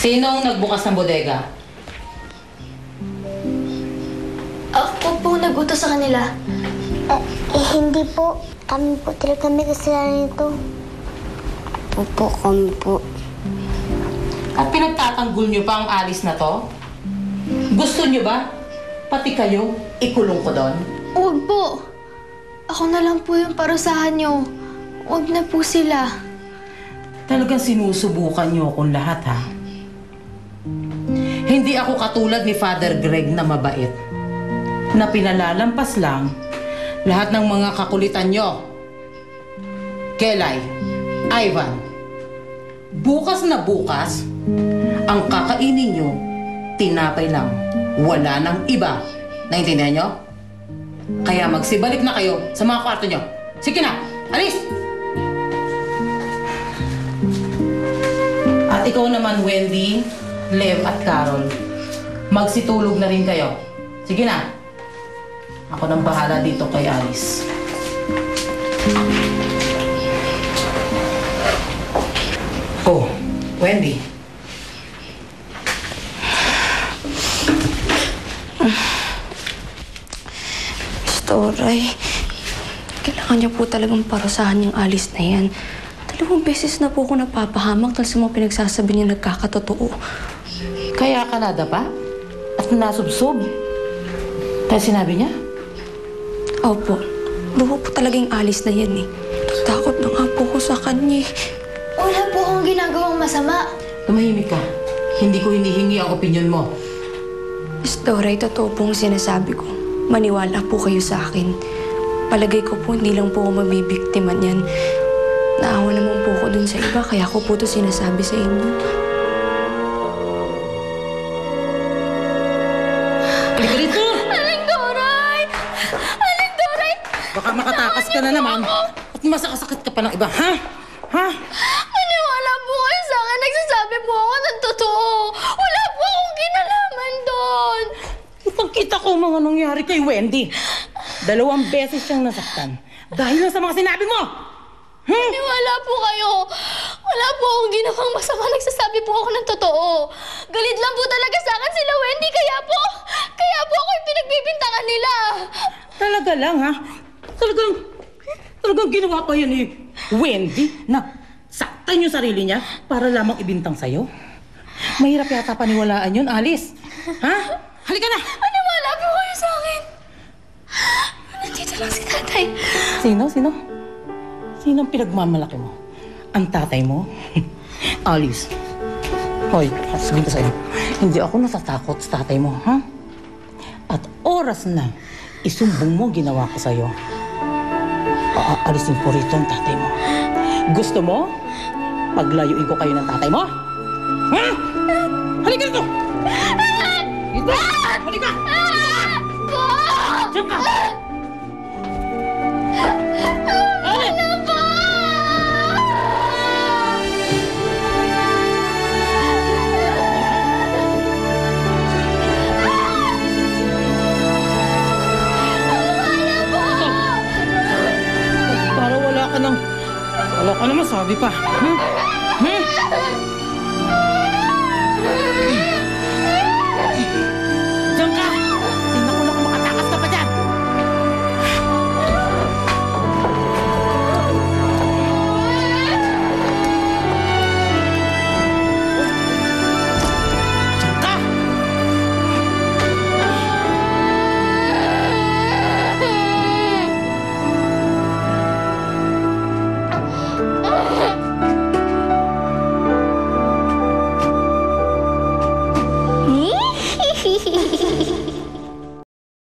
Sinong nagbukas ng bodega? Ako po nagutos sa kanila. Hindi po. Kami po talaga may kasalanan nito. Opo, kami po. At pinagtatanggol nyo pa ang alis na to? Gusto nyo ba? Pati kayo, ikulong ko doon? Huwag po. Ako na lang po yung parusahan nyo. Huwag na po sila. Talagang sinusubukan nyo akong lahat, ha? Hindi ako katulad ni Father Greg na mabait, na pinalalampas lang lahat ng mga kakulitan nyo. Kelay, Ivan, bukas na bukas, ang kakainin nyo, tinapay lang. Wala nang iba. Naintindihan nyo? Kaya magsibalik na kayo sa mga kwarto nyo. Sige na, alis! At ikaw naman, Wendy, Lev at Carol, magsitulog na rin kayo. Sige na. Ako nang bahala dito kay Alice. Oh, Wendy. Toray, kailangan niya po talagang parusahan yung Alice na yan. 2 beses na po ako napapahamak dahil sa mga pinagsasabi niya nagkakatotoo. Kaya ka nadapa? At nasubsob? Kaya sinabi niya? Opo, buho po talaga yung Alice na yan eh. Takot na nga po ko sa kanya eh. Wala po akong ginagawang masama. Tumahimik ka. Hindi ko hinihingi ang opinyon mo. Miss Toray, totoo pong sinasabi ko. Maniwala po kayo sa akin. Palagay ko po, hindi lang po ako mabibiktima niyan. Naawa naman po ko dun sa iba, kaya ko po ito sinasabi sa inyo. Halika rito! Aling Doray! Aling Doray! Baka makatakas ka na naman at masakasakit ka pa ng iba, ha? Ha? Maniwala po kayo sa akin. Nagsasabi po ako ng totoo. Wala po akong kinalaman doon. Kitang-kita ko mga nangyari kay Wendy. 2 beses siyang nasaktan dahil lang sa mga sinabi mo. Maniwala po kayo. Wala po akong ginawang masama. Nagsasabi po ako ng totoo. Galit lang po talaga sa akin sila Wendy. Kaya po ako yung pinagbibintangan nila. Talaga lang, ha? Talagang ginawa pa yun ni Wendy na saktan yung sarili niya para lamang ibintang sa'yo. Mahirap yata paniwalaan yun, Alice. Ha? Halika na! Maniwala po kayo sa akin. Nandito lang si tatay. Sino? Sino ang pinagmamalaki mo? Ang tatay mo? Alice. Hoy, sabihin ko sa'yo, hindi ako natatakot sa tatay mo, ha? At oras na isumbong mo ginawa ko sa'yo. Aalisin ko rito ang tatay mo. Gusto mo? Paglayuin ko kayo ng tatay mo? Ha? Halika rito! Dito! Halika! Diyan ka! Wala ka naman sabi pa. Diyan ka!